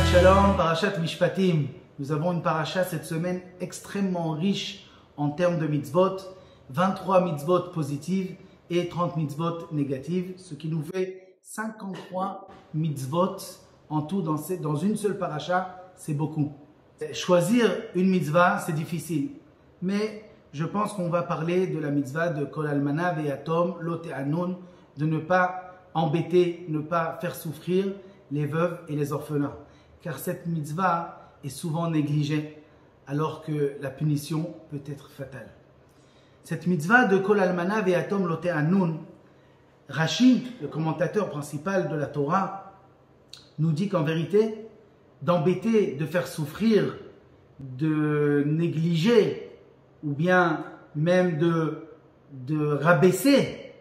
Shabbat Shalom, Parashat Mishpatim. Nous avons une paracha cette semaine extrêmement riche en termes de mitzvot, 23 mitzvot positives et 30 mitzvot négatives, ce qui nous fait 53 mitzvot en tout dans une seule paracha, c'est beaucoup. Choisir une mitzvah, c'est difficile, mais je pense qu'on va parler de la mitzvah de Kol Almana Ve'yatom Lo Te'anun, de ne pas embêter, ne pas faire souffrir les veuves et les orphelins. Car cette mitzvah est souvent négligée, alors que la punition peut être fatale. Cette mitzvah de Kol Almana Ve'yatom Lo Te'anun, Rashi, le commentateur principal de la Torah, nous dit qu'en vérité, d'embêter, de faire souffrir, de négliger, ou bien même de rabaisser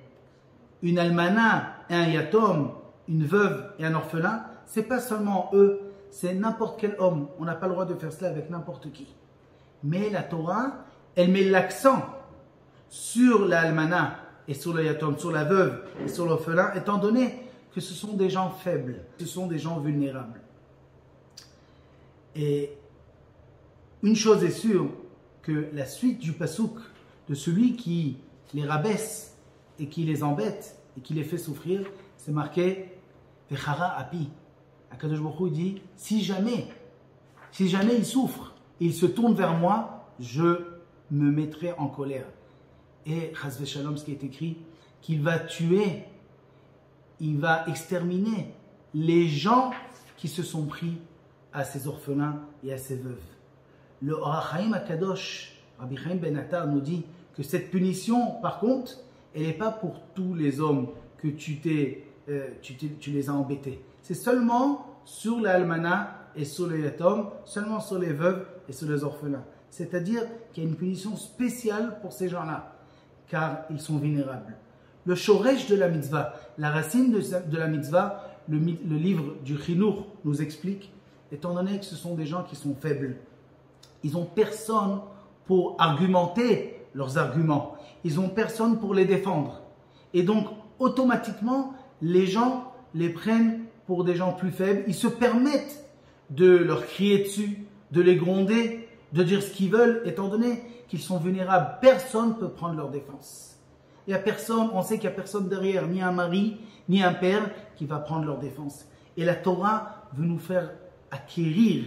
une almana et un yatom, une veuve et un orphelin, c'est pas seulement eux, c'est n'importe quel homme. On n'a pas le droit de faire cela avec n'importe qui. Mais la Torah, elle met l'accent sur la almana et sur le yatom, sur la veuve et sur l'orphelin, étant donné que ce sont des gens faibles, ce sont des gens vulnérables. Et une chose est sûre, que la suite du pasouk de celui qui les rabaisse et qui les embête et qui les fait souffrir, c'est marqué Vechara api. Akadosh Baruch Hu dit, si jamais il souffre et il se tourne vers moi, je me mettrai en colère. Et Chas v'Shalom, ce qui est écrit, qu'il va tuer, il va exterminer les gens qui se sont pris à ces orphelins et à ces veuves. Le Or HaChaim Akadosh, Rabbi Chaim Ben Attar, nous dit que cette punition, par contre, elle n'est pas pour tous les hommes que tu les as embêtés. C'est seulement sur l'almana et sur les yatom, seulement sur les veuves et sur les orphelins. C'est-à-dire qu'il y a une punition spéciale pour ces gens-là, car ils sont vulnérables. Le shoresh de la mitzvah, la racine de la mitzvah, le livre du Chinour nous explique, étant donné que ce sont des gens qui sont faibles, ils n'ont personne pour argumenter leurs arguments. Ils n'ont personne pour les défendre. Et donc, automatiquement, les gens les prennent pour des gens plus faibles. Ils se permettent de leur crier dessus, de les gronder, de dire ce qu'ils veulent, étant donné qu'ils sont vulnérables. Personne ne peut prendre leur défense. Il y a personne, on sait qu'il n'y a personne derrière, ni un mari, ni un père, qui va prendre leur défense. Et la Torah veut nous faire acquérir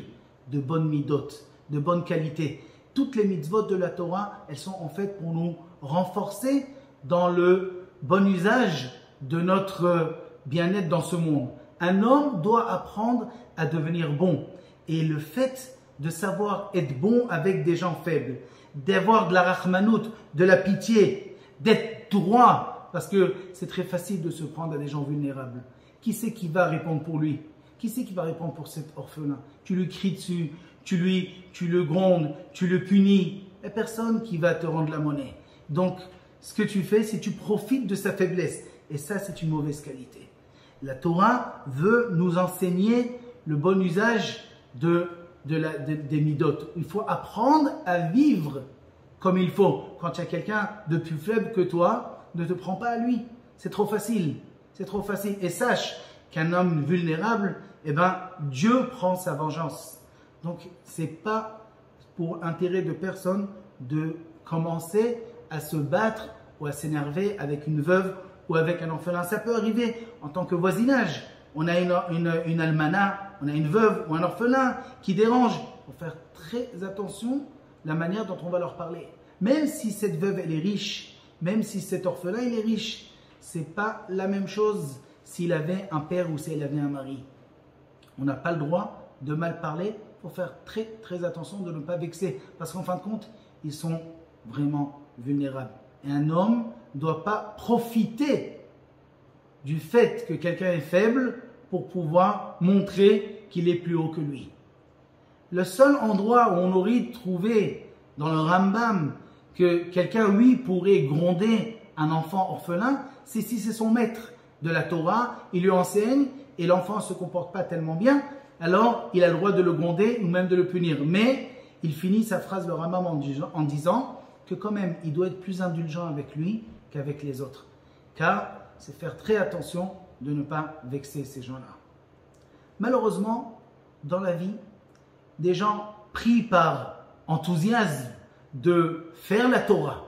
de bonnes midot, de bonne qualité. Toutes les mitzvot de la Torah, elles sont en fait pour nous renforcer dans le bon usage de notre bien-être dans ce monde. Un homme doit apprendre à devenir bon. Et le fait de savoir être bon avec des gens faibles, d'avoir de la rachmanout, de la pitié, d'être droit, parce que c'est très facile de se prendre à des gens vulnérables. Qui c'est qui va répondre pour lui? Qui c'est qui va répondre pour cet orphelin? Tu lui cries dessus, tu le grondes, tu le punis. Il n'y a personne qui va te rendre la monnaie. Donc, ce que tu fais, c'est que tu profites de sa faiblesse. Et ça, c'est une mauvaise qualité. La Torah veut nous enseigner le bon usage des midot. Il faut apprendre à vivre comme il faut. Quand il y a quelqu'un de plus faible que toi, ne te prends pas à lui. C'est trop facile. C'est trop facile. Et sache qu'un homme vulnérable, Dieu prend sa vengeance. Donc, ce n'est pas pour intérêt de personne de commencer à se battre ou à s'énerver avec une veuve ou avec un orphelin. Ça peut arriver en tant que voisinage. On a une almana, on a une veuve ou un orphelin qui dérange. Il faut faire très attention à la manière dont on va leur parler. Même si cette veuve elle est riche, même si cet orphelin il est riche, ce n'est pas la même chose s'il avait un père ou s'il avait un mari. On n'a pas le droit de mal parler. Il faut faire très très attention de ne pas vexer. Parce qu'en fin de compte, ils sont vraiment vulnérables. Et un homme ne doit pas profiter du fait que quelqu'un est faible pour pouvoir montrer qu'il est plus haut que lui. Le seul endroit où on aurait trouvé dans le Rambam que quelqu'un, oui, pourrait gronder un enfant orphelin, c'est si c'est son maître de la Torah, il lui enseigne et l'enfant ne se comporte pas tellement bien, alors il a le droit de le gronder ou même de le punir. Mais il finit sa phrase, le Rambam, en disant que quand même, il doit être plus indulgent avec lui qu'avec les autres. Car c'est faire très attention de ne pas vexer ces gens-là. Malheureusement, dans la vie, des gens pris par enthousiasme de faire la Torah,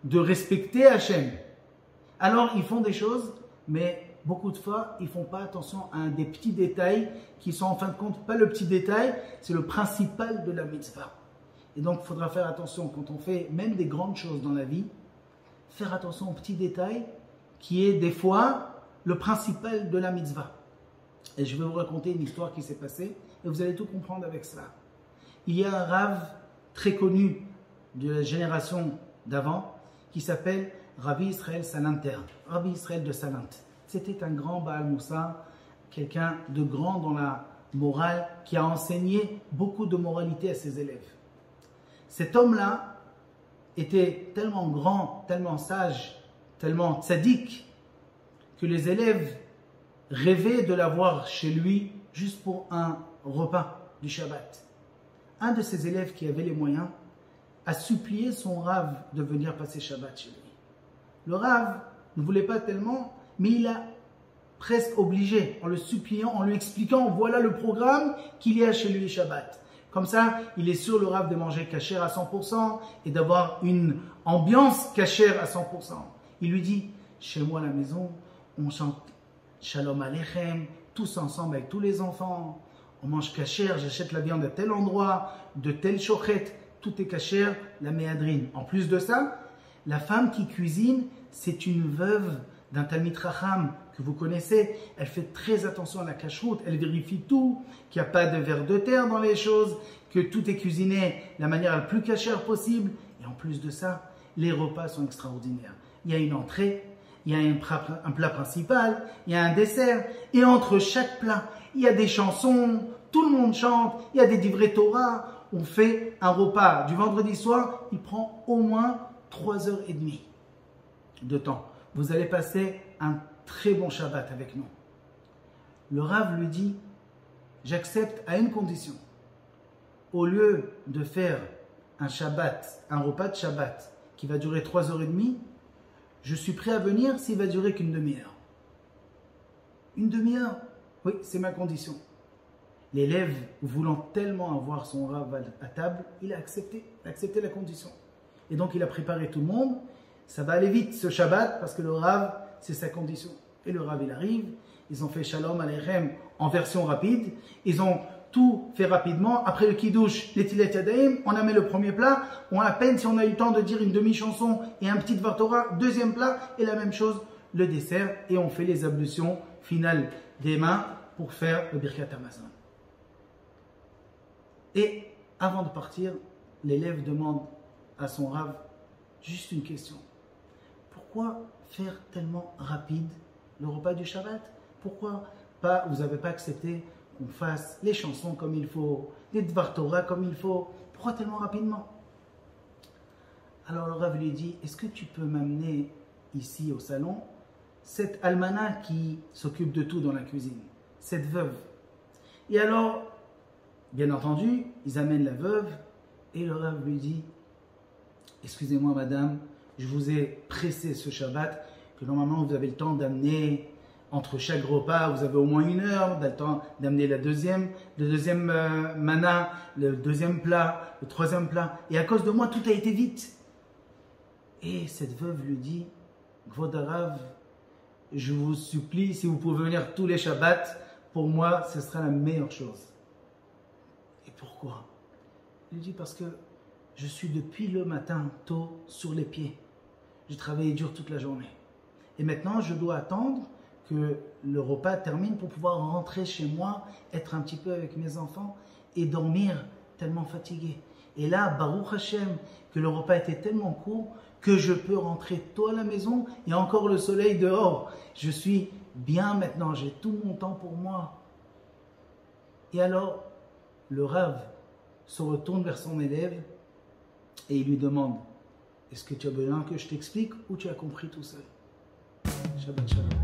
de respecter Hachem. Alors ils font des choses, mais beaucoup de fois, ils ne font pas attention à des petits détails qui sont en fin de compte pas le petit détail, c'est le principal de la mitzvah. Et donc il faudra faire attention quand on fait même des grandes choses dans la vie, faire attention aux petits détails qui est des fois le principal de la mitzvah. Et je vais vous raconter une histoire qui s'est passée et vous allez tout comprendre avec cela. Il y a un rave très connu de la génération d'avant qui s'appelle Rabbi Israël Salanter, Rabbi Israël de Salant. C'était un grand Baal Moussa, quelqu'un de grand dans la morale qui a enseigné beaucoup de moralité à ses élèves. Cet homme-là était tellement grand, tellement sage, tellement tzaddik que les élèves rêvaient de l'avoir chez lui juste pour un repas du Shabbat. Un de ses élèves qui avait les moyens a supplié son rave de venir passer Shabbat chez lui. Le rave ne voulait pas tellement, mais il a presque obligé, en le suppliant, en lui expliquant, voilà le programme qu'il y a chez lui Shabbat. Comme ça, il est sûr le rave de manger kasher à 100% et d'avoir une ambiance kasher à 100%. Il lui dit, chez moi à la maison, on chante Shalom Aleichem, tous ensemble avec tous les enfants. On mange kasher, j'achète la viande à tel endroit, de telle chochette, tout est kasher, la méadrine. En plus de ça, la femme qui cuisine, c'est une veuve d'un Talmid Chacham que vous connaissez. Elle fait très attention à la cacheroute, elle vérifie tout, qu'il n'y a pas de vers de terre dans les choses, que tout est cuisiné de la manière la plus cachère possible. Et en plus de ça, les repas sont extraordinaires. Il y a une entrée, il y a un plat principal, il y a un dessert, et entre chaque plat, il y a des chansons, tout le monde chante, il y a des divrei Torah. On fait un repas du vendredi soir, il prend au moins 3h30 de temps. Vous allez passer un très bon Shabbat avec nous. Le Rav lui dit, j'accepte à une condition. Au lieu de faire un Shabbat, un repas de Shabbat qui va durer 3h30, je suis prêt à venir s'il va durer qu'une demi-heure. Une demi-heure? Oui, c'est ma condition. L'élève, voulant tellement avoir son Rav à table, il a accepté la condition. Et donc il a préparé tout le monde. Ça va aller vite ce Shabbat parce que le Rav, c'est sa condition. Et le Rav, il arrive. Ils ont fait Shalom Aleichem en version rapide. Ils ont tout fait rapidement. Après le Kiddush, les Tilet Yadayim, on a mis le premier plat. On a à peine si on a eu le temps de dire une demi-chanson et un petit Dvar Torah. Deuxième plat et la même chose, le dessert. Et on fait les ablutions finales des mains pour faire le Birkat Hamazon. Et avant de partir, l'élève demande à son Rav juste une question. Pourquoi faire tellement rapide le repas du Shabbat? Pourquoi pas, vous n'avez pas accepté qu'on fasse les chansons comme il faut, les Dvar Torah comme il faut? Pourquoi tellement rapidement? Alors le Rav lui dit, est-ce que tu peux m'amener ici au salon cette almana qui s'occupe de tout dans la cuisine, cette veuve? Et alors, bien entendu, ils amènent la veuve et le Rav lui dit, excusez-moi madame, je vous ai pressé ce Shabbat, que normalement vous avez le temps d'amener, entre chaque repas, vous avez au moins 1 heure, vous avez le temps d'amener le deuxième mana, le deuxième plat, le troisième plat. Et à cause de moi, tout a été vite. Et cette veuve lui dit, Kvod Harav, je vous supplie, si vous pouvez venir tous les Shabbats, pour moi, ce sera la meilleure chose. Et pourquoi? Il lui dit, parce que je suis depuis le matin tôt sur les pieds. J'ai travaillé dur toute la journée. Et maintenant, je dois attendre que le repas termine pour pouvoir rentrer chez moi, être un petit peu avec mes enfants et dormir tellement fatigué. Et là, Baruch Hashem, que le repas était tellement court que je peux rentrer tôt à la maison et encore le soleil dehors. Je suis bien maintenant, j'ai tout mon temps pour moi. Et alors, le Rav se retourne vers son élève et il lui demande, est-ce que tu as besoin que je t'explique ou tu as compris tout seul? Shabbat shalom.